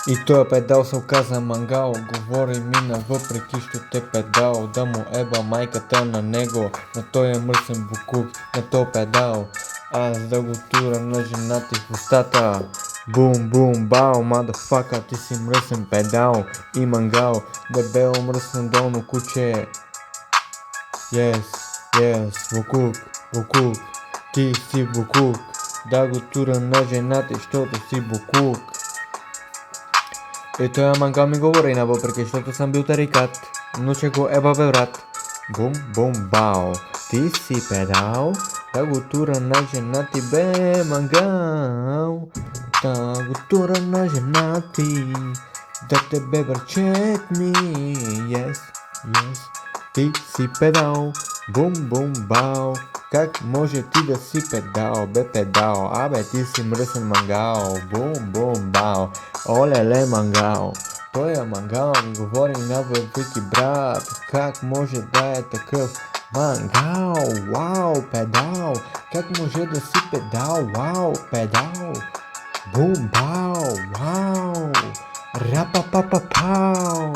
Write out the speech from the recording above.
И тоя педал се оказа мангал, говори мина въпреки що те педал, да му еба майката на него, на той е мръсен букук, на то педал, аз да го тура на жена ти в устата. Бум бум бао, мадафака, ти си мръсен педал и мангал, дебело мръсно долно куче. Yes, yes, букук, букук, ти си букук, да го тура на жена ти, щото си букук. И той мангал ми говори на въпреки, защото съм бил тарикат, но че го еба бе брат. Бум бум бао, ти си педал, да го тура на жена ти бе мангал. Да го тура на жена ти, да те бе бърчет ми. Yes, yes, ти си педал, бум бум бао. Как може ти да си педал, бе педал, абе ти си мръсен мангал, бум бум бао, олеле мангал. Той е мангал ми говори на въпреки брат, как може да е такъв мангал, вау, педал, как може да си педал, вау, педал, бум бао, вау, рапа па па пау.